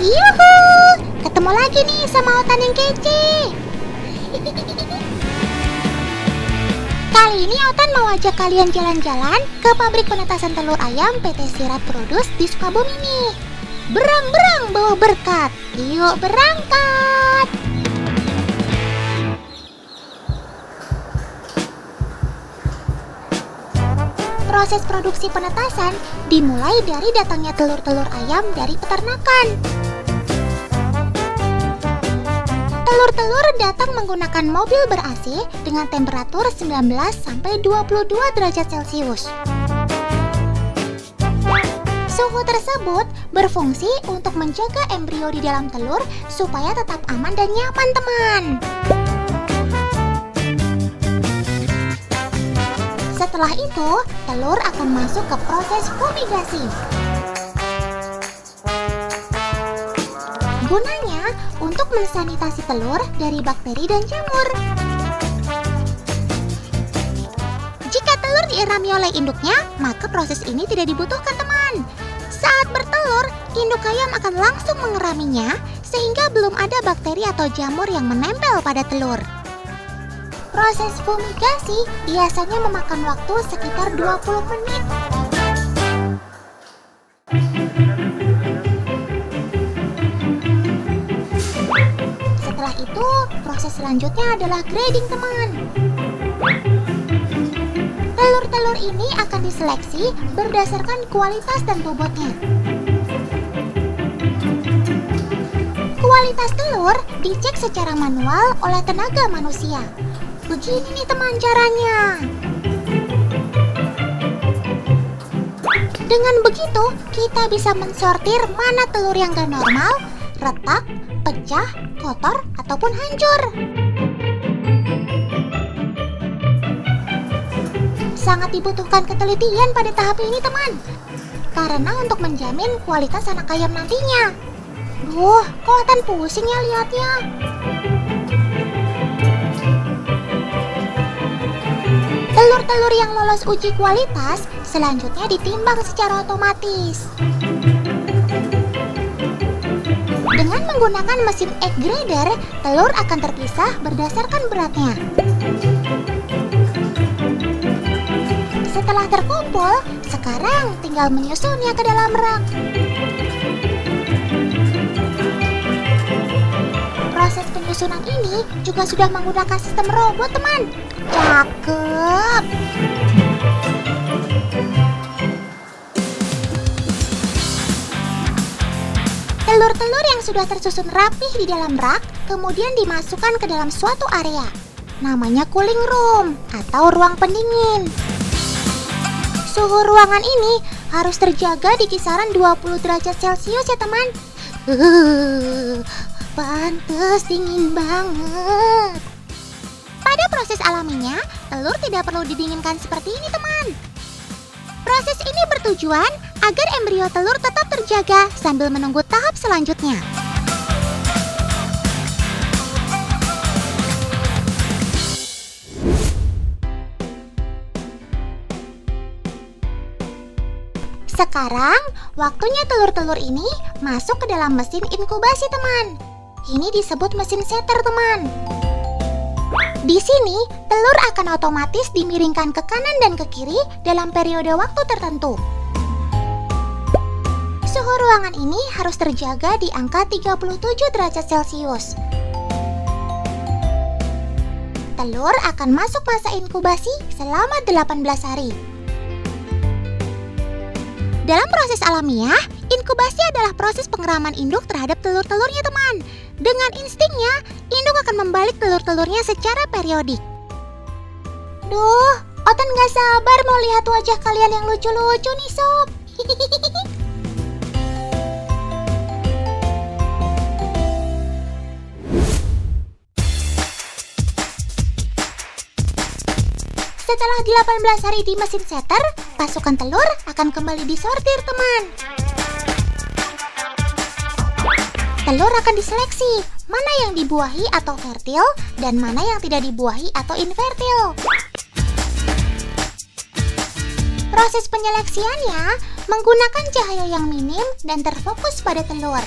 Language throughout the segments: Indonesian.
Yuhu, ketemu lagi nih sama Otan yang kece. Kali ini Otan mau ajak kalian jalan-jalan ke pabrik penetasan telur ayam PT Sirat Produce di Sukabumi nih. Berang-berang bawa berkat, yuk berangkat. Proses produksi penetasan dimulai dari datangnya telur-telur ayam dari peternakan. Telur-telur datang menggunakan mobil ber-AC dengan temperatur 19-22 derajat Celcius. Suhu tersebut berfungsi untuk menjaga embrio di dalam telur supaya tetap aman dan nyaman, teman. Setelah itu, telur akan masuk ke proses fumigasi. Gunanya untuk mensanitasi telur dari bakteri dan jamur. Jika telur diirami oleh induknya, maka proses ini tidak dibutuhkan, teman. Saat bertelur, induk ayam akan langsung mengeraminya sehingga belum ada bakteri atau jamur yang menempel pada telur. Proses fumigasi biasanya memakan waktu sekitar 20 menit. Setelah itu, proses selanjutnya adalah grading, teman. Telur-telur ini akan diseleksi berdasarkan kualitas dan bobotnya. Kualitas telur dicek secara manual oleh tenaga manusia. Begini nih, teman, caranya. Dengan begitu, kita bisa mensortir mana telur yang gak normal, retak, pecah, kotor, ataupun hancur. Sangat dibutuhkan ketelitian pada tahap ini, teman. Karena untuk menjamin kualitas anak ayam nantinya. Duh, kok Otan pusing ya lihatnya. Telur-telur yang lolos uji kualitas selanjutnya ditimbang secara otomatis. Dengan menggunakan mesin egg grader, telur akan terpisah berdasarkan beratnya. Setelah terkumpul, sekarang tinggal menyusunnya ke dalam rak. Proses penyusunan ini juga sudah menggunakan sistem robot, teman. Cakep. Telur-telur yang sudah tersusun rapih di dalam rak kemudian dimasukkan ke dalam suatu area. Namanya cooling room atau ruang pendingin. Suhu ruangan ini harus terjaga di kisaran 20 derajat Celcius ya, teman. Pantes dingin banget. Pada proses alaminya, telur tidak perlu didinginkan seperti ini, teman. Proses ini bertujuan agar embrio telur tetap terjaga sambil menunggu tahap selanjutnya. Sekarang, waktunya telur-telur ini masuk ke dalam mesin inkubasi, teman. Ini disebut mesin setter, teman. Di sini, telur akan otomatis dimiringkan ke kanan dan ke kiri dalam periode waktu tertentu. Suhu ruangan ini harus terjaga di angka 37 derajat Celcius. Telur akan masuk masa inkubasi selama 18 hari. Dalam proses alamiah, inkubasi adalah proses pengeraman induk terhadap telur-telurnya, teman. Dengan instingnya, induk akan membalik telur-telurnya secara periodik. Duh, Otan gak sabar mau lihat wajah kalian yang lucu-lucu nih, sob. Setelah 18 hari di mesin setter, pasukan telur akan kembali disortir, teman. Telur akan diseleksi, mana yang dibuahi atau fertil dan mana yang tidak dibuahi atau infertil. Proses penyeleksiannya menggunakan cahaya yang minim dan terfokus pada telur.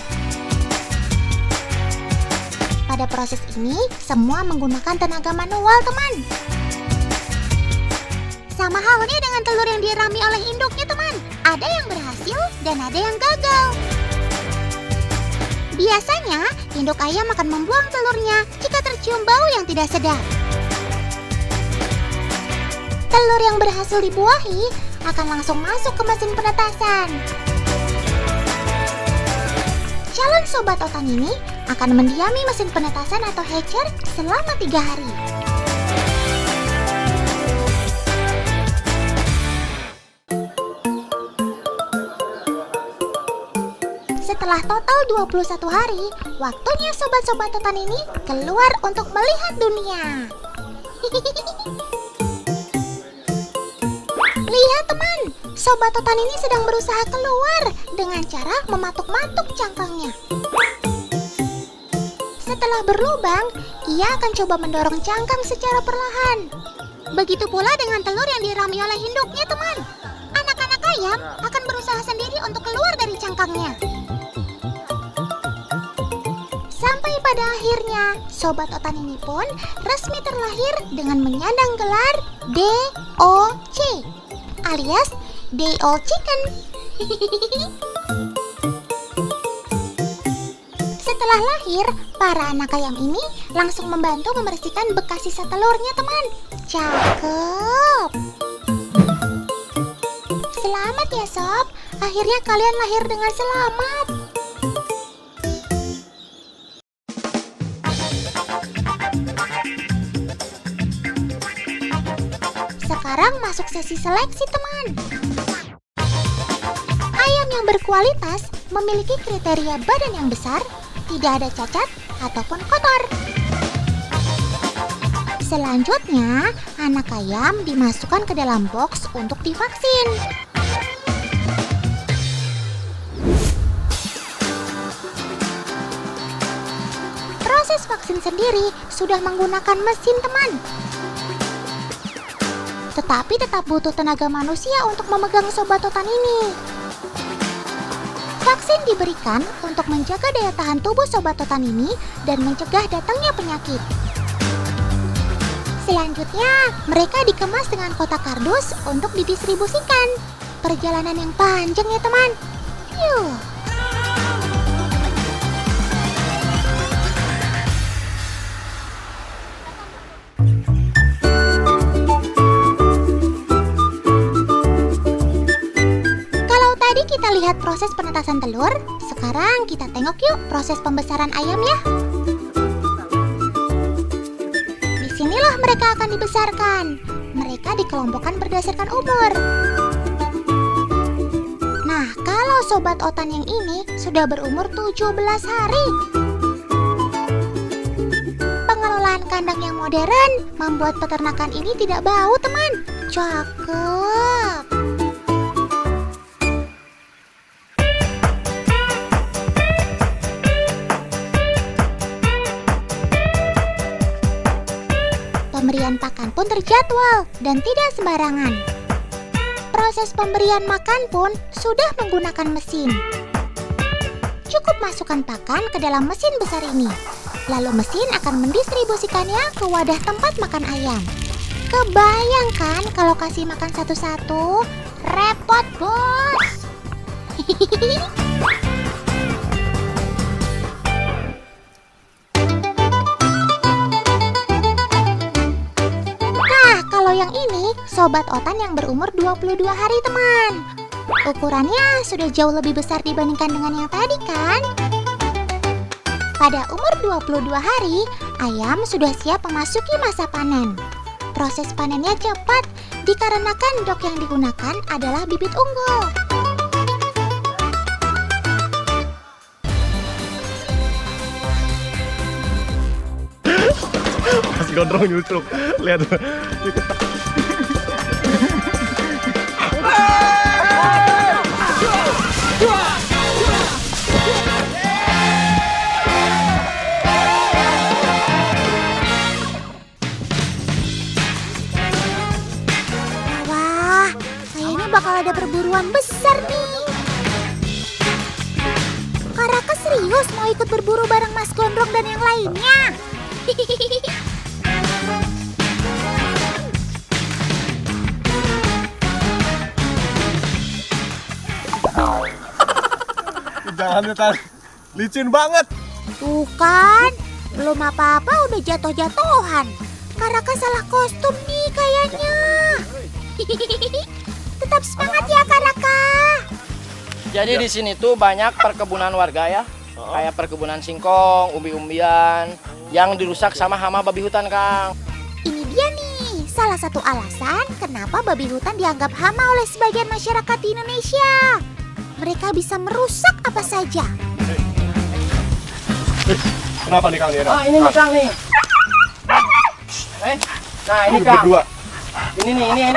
Pada proses ini, semua menggunakan tenaga manual, teman. Sama halnya dengan telur yang dirami oleh induknya, teman. Ada yang berhasil dan ada yang gagal. Biasanya, induk ayam akan membuang telurnya jika tercium bau yang tidak sedap. Telur yang berhasil dibuahi akan langsung masuk ke mesin penetasan. Calon sobat otan ini akan mendiami mesin penetasan atau hatcher selama 3 hari. Setelah total 21 hari, waktunya sobat-sobat otan ini keluar untuk melihat dunia. Lihat teman, sobat otan ini sedang berusaha keluar dengan cara mematuk-matuk cangkangnya. Setelah berlubang, ia akan coba mendorong cangkang secara perlahan. Begitu pula dengan telur yang dirami oleh induknya, teman. Anak-anak ayam akan berusaha sendiri untuk keluar dari cangkangnya. Sampai pada akhirnya, sobat otan ini pun resmi terlahir dengan menyandang gelar DOC, alias Day Old Chicken. Setelah lahir, para anak ayam ini langsung membantu membersihkan bekas sisa telurnya, teman. Cakep. Selamat ya sob, akhirnya kalian lahir dengan selamat. Sekarang masuk sesi seleksi, teman. Ayam yang berkualitas memiliki kriteria badan yang besar, tidak ada cacat ataupun kotor. Selanjutnya, anak ayam dimasukkan ke dalam box untuk divaksin. Proses vaksin sendiri sudah menggunakan mesin, teman. Tetapi tetap butuh tenaga manusia untuk memegang sobat otan ini. Vaksin diberikan untuk menjaga daya tahan tubuh sobat otan ini dan mencegah datangnya penyakit. Selanjutnya, mereka dikemas dengan kotak kardus untuk didistribusikan. Perjalanan yang panjang ya teman. Kita lihat proses penetasan telur. Sekarang kita tengok yuk proses pembesaran ayam ya. Disinilah mereka akan dibesarkan. Mereka dikelompokkan berdasarkan umur. Nah, kalau sobat otan yang ini sudah berumur 17 hari. Pengelolaan kandang yang modern membuat peternakan ini tidak bau, teman. Cakep. Pemberian pakan pun terjadwal dan tidak sembarangan. Proses pemberian makan pun sudah menggunakan mesin. Cukup masukkan pakan ke dalam mesin besar ini. Lalu mesin akan mendistribusikannya ke wadah tempat makan ayam. Kebayangkan kalau kasih makan satu-satu? Repot, bos. Yang ini, sobat otan yang berumur 22 hari, teman. Ukurannya sudah jauh lebih besar dibandingkan dengan yang tadi, kan? Pada umur 22 hari, ayam sudah siap memasuki masa panen. Proses panennya cepat, dikarenakan dok yang digunakan adalah bibit unggul. Masih gondrong nyucuk. Lihat. Wah, kayaknya bakal ada perburuan besar nih. Karaka serius mau ikut berburu bareng Mas Gondrong? Gondrong dan yang lainnya. Jangan Tan, licin banget. Tuh kan, belum apa-apa udah jatuh-jatuhan. Karaka salah kostum nih kayaknya. Tetap semangat ya Karaka. Jadi di sini tuh banyak perkebunan warga ya. Kayak perkebunan singkong, umbi-umbian yang dirusak sama hama babi hutan, Kang. Ini dia nih, salah satu alasan kenapa babi hutan dianggap hama oleh sebagian masyarakat di Indonesia. Mereka bisa merusak apa saja. Kenapa nih Kang? Ini nih Kang nih. Nah ini Kang. Berdua. Ini.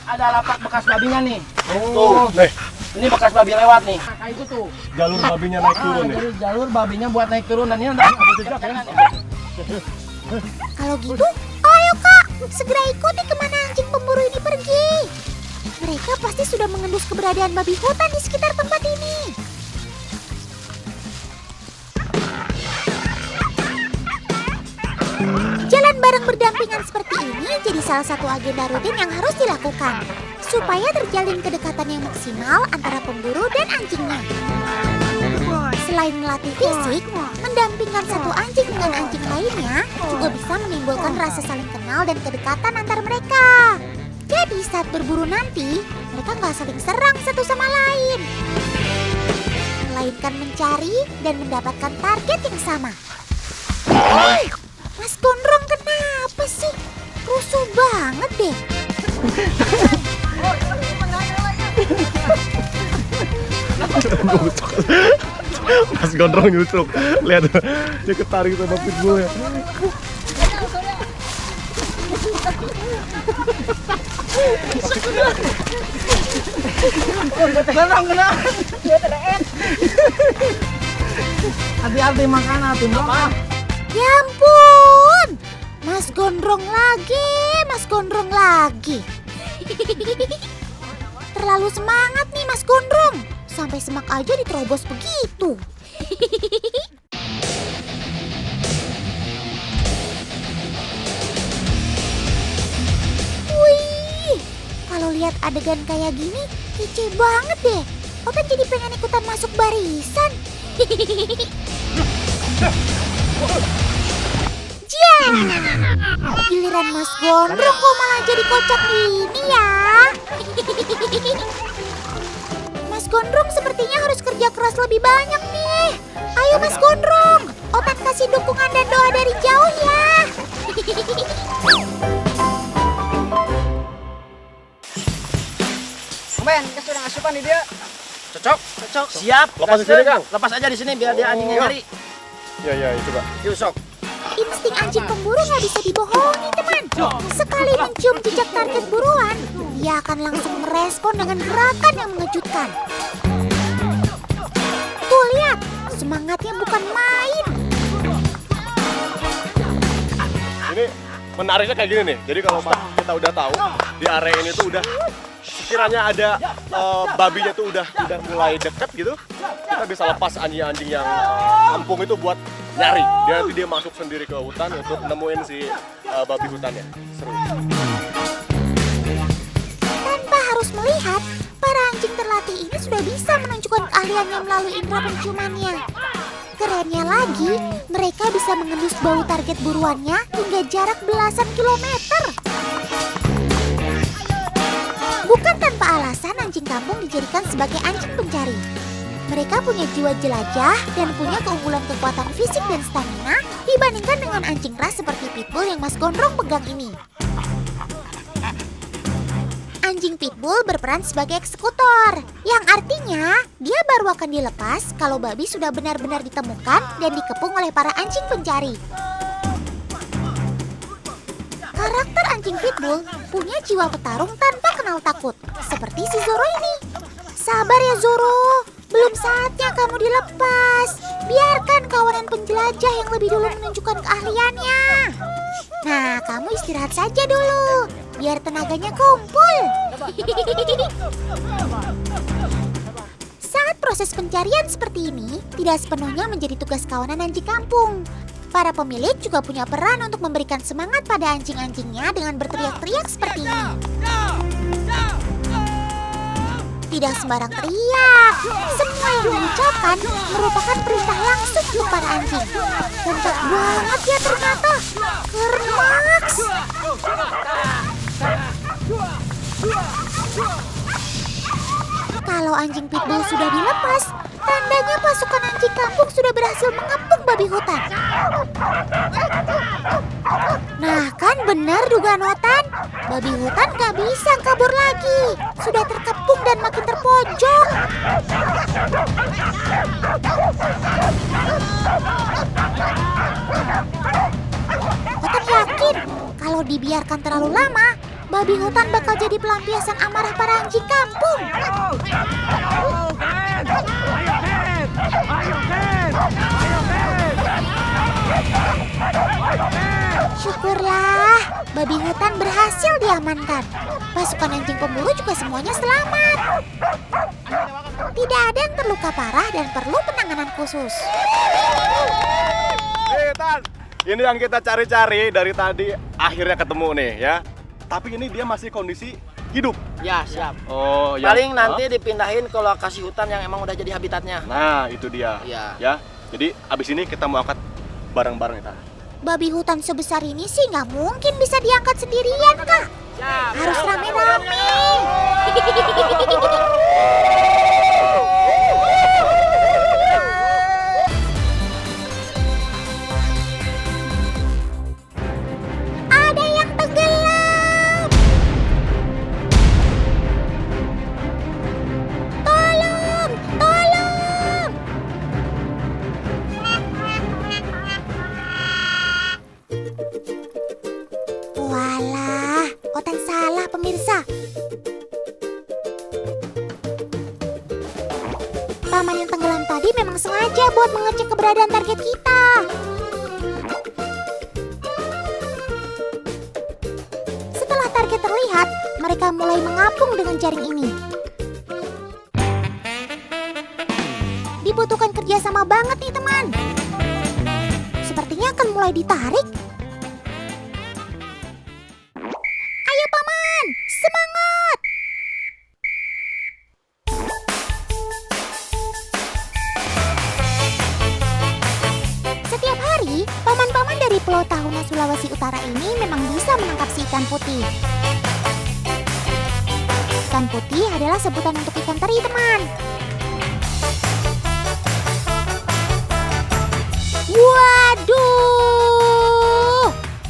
Ada lapak bekas babinya nih. Tuh, nih. Ini bekas babi lewat nih. Nah, kayak itu tuh. Jalur babinya naik turun nih. Jadi jalur babinya buat naik turun dan ini ada Kalau gitu, ayo Kak, segera ikuti kemana anjing pemburu ini pergi. Mereka pasti sudah mengendus keberadaan babi hutan di sekitar tempat ini. Jalan bareng berdampingan seperti ini jadi salah satu agenda rutin yang harus dilakukan supaya terjalin kedekatan yang maksimal antara pemburu dan anjingnya. Selain melatih fisik, mendampingkan satu anjing dengan anjing lainnya juga bisa menimbulkan rasa saling kenal dan kedekatan antar mereka. Jadi saat berburu nanti, mereka nggak saling serang satu sama lain, melainkan mencari dan mendapatkan target yang sama. Mas Gondrong kenapa sih? Rusuh banget deh. Mas Gondrong nyusuk. Lihat, dia ketarik sama pitbull ya. Gondrong kena. Hati-hati makan atuh, Mbak. Ya ampun, Mas Gondrong lagi, Mas Gondrong lagi. Terlalu semangat nih Mas Gondrong, sampai semak aja diterobos begitu. Wih, kalau lihat adegan kayak gini, kece banget deh. Otak jadi pengen ikutan masuk barisan. Giliran Mas Gondrong kok malah jadi kocak gini ya. Mas Gondrong sepertinya harus kerja keras lebih banyak nih. Ayo Mas Gondrong, Otat kasih dukungan dan doa dari jauh ya. Men, kita sudah ngasupan nih dia. Cocok. Siap. Lepas di sini, Kang. Lepas aja di sini biar dia anjingnya nyari. Ya, coba. Yuk, sok. Insting anjing pemburu nggak bisa dibohongi teman. Sekali mencium jejak target buruan, dia akan langsung merespon dengan gerakan yang mengejutkan. Tuh lihat, semangatnya bukan main. Ini menariknya kayak gini nih. Jadi kalau kita udah tahu di area ini tuh udah sekiranya ada babinya tuh udah mulai deket gitu, kita bisa lepas anjing-anjing yang kampung itu buat nyari. Nanti dia masuk sendiri ke hutan untuk nemuin si babi hutannya. Seru. Tanpa harus melihat, para anjing terlatih ini sudah bisa menunjukkan keahliannya melalui indera penciumannya. Kerennya lagi, mereka bisa mengendus bau target buruannya hingga jarak belasan kilometer. Bukan tanpa alasan anjing kampung dijadikan sebagai anjing pencari. Mereka punya jiwa jelajah dan punya keunggulan kekuatan fisik dan stamina dibandingkan dengan anjing ras seperti pitbull yang Mas Gondrong pegang ini. Anjing pitbull berperan sebagai eksekutor, yang artinya dia baru akan dilepas kalau babi sudah benar-benar ditemukan dan dikepung oleh para anjing pencari. Karakter anjing pitbull punya jiwa petarung tanpa kenal takut, seperti si Zoro ini. Sabar ya Zoro, belum saatnya kamu dilepas. Biarkan kawanan penjelajah yang lebih dulu menunjukkan keahliannya. Nah, kamu istirahat saja dulu, biar tenaganya kumpul. Saat proses pencarian seperti ini tidak sepenuhnya menjadi tugas kawanan anjing kampung. Para pemilik juga punya peran untuk memberikan semangat pada anjing-anjingnya dengan berteriak-teriak seperti ini. Tidak sembarang teriak, semua yang diucapkan merupakan perintah langsung untuk para anjing. Lengkap banget ya ternyata, keren Max. Kalau anjing pitbull sudah dilepas, tandanya pasukan anjing kampung sudah berhasil mengepung babi hutan. Nah kan benar dugaan Otan, babi hutan gak bisa kabur lagi. Sudah terkepung dan makin terpojok. Otan yakin kalau dibiarkan terlalu lama, babi hutan bakal jadi pelampiasan amarah para anjing kampung. Syukurlah, babi hutan berhasil diamankan. Pasukan anjing pemburu juga semuanya selamat. Tidak ada yang terluka parah dan perlu penanganan khusus. Tan, ini yang kita cari-cari dari tadi akhirnya ketemu nih ya. Tapi ini dia masih kondisi hidup. Ya, siap. Oh, ya. Paling nanti dipindahin ke lokasi hutan yang emang udah jadi habitatnya. Nah, itu dia. Iya. Ya. Jadi abis ini kita mau angkat bareng-bareng kita. Babi hutan sebesar ini sih nggak mungkin bisa diangkat sendirian, Kak. Harus rame-rame. Ada yang tenggelam. Tolong, tolong. Walah, Otan salah pemirsa. Paman yang tenggelam tadi memang sengaja buat mengecek keberadaan target kita. Setelah target terlihat, mereka mulai mengapung dengan jaring ini. Dibutuhkan kerjasama banget nih teman. Sepertinya akan mulai ditarik. Ayo paman, semangat! Setiap hari, paman-paman dari Pulau Tahuna Sulawesi Utara ini memang bisa menangkap si ikan putih. Ikan putih adalah sebutan untuk ikan teri, teman. Waduh,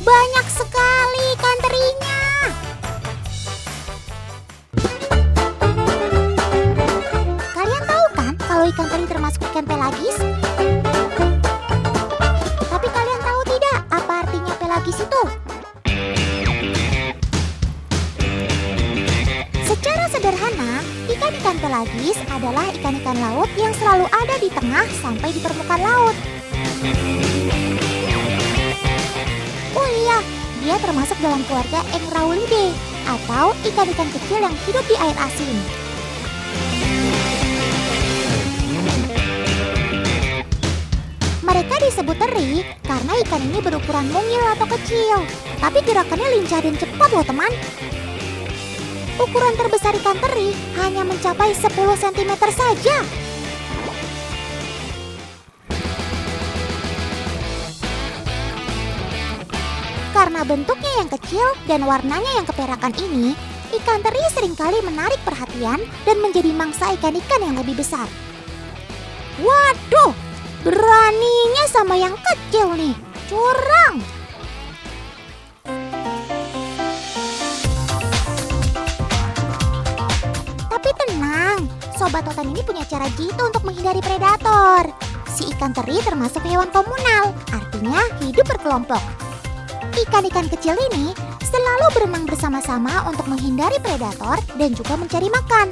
banyak sekali ikan terinya. Kalian tahu kan kalau ikan teri termasuk ikan pelagis? Tapi kalian tahu tidak apa artinya pelagis itu? Secara sederhana, ikan-ikan pelagis adalah ikan-ikan laut yang selalu ada di tengah sampai di permukaan laut. Oh iya, dia termasuk dalam keluarga Engraulidae atau ikan-ikan kecil yang hidup di air asin. Mereka disebut teri karena ikan ini berukuran mungil atau kecil, tapi gerakannya lincah dan cepat loh teman. Ukuran terbesar ikan teri hanya mencapai 10 cm saja. Karena bentuknya yang kecil dan warnanya yang keperakan ini, ikan teri seringkali menarik perhatian dan menjadi mangsa ikan-ikan yang lebih besar. Waduh, beraninya sama yang kecil nih, curang! Tapi tenang, Sobat Otan ini punya cara jitu untuk menghindari predator. Si ikan teri termasuk hewan komunal, artinya hidup berkelompok. Ikan-ikan kecil ini selalu berenang bersama-sama untuk menghindari predator dan juga mencari makan.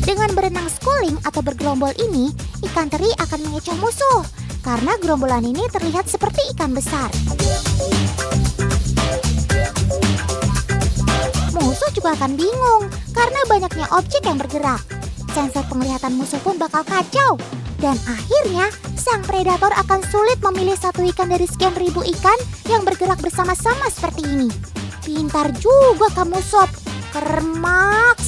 Dengan berenang schooling atau bergerombol ini, ikan teri akan mengecoh musuh karena gerombolan ini terlihat seperti ikan besar. Musuh juga akan bingung karena banyaknya objek yang bergerak. Sensor penglihatan musuh pun bakal kacau. Dan akhirnya, sang predator akan sulit memilih satu ikan dari sekian ribu ikan yang bergerak bersama-sama seperti ini. Pintar juga kamu, Sob. Kermak.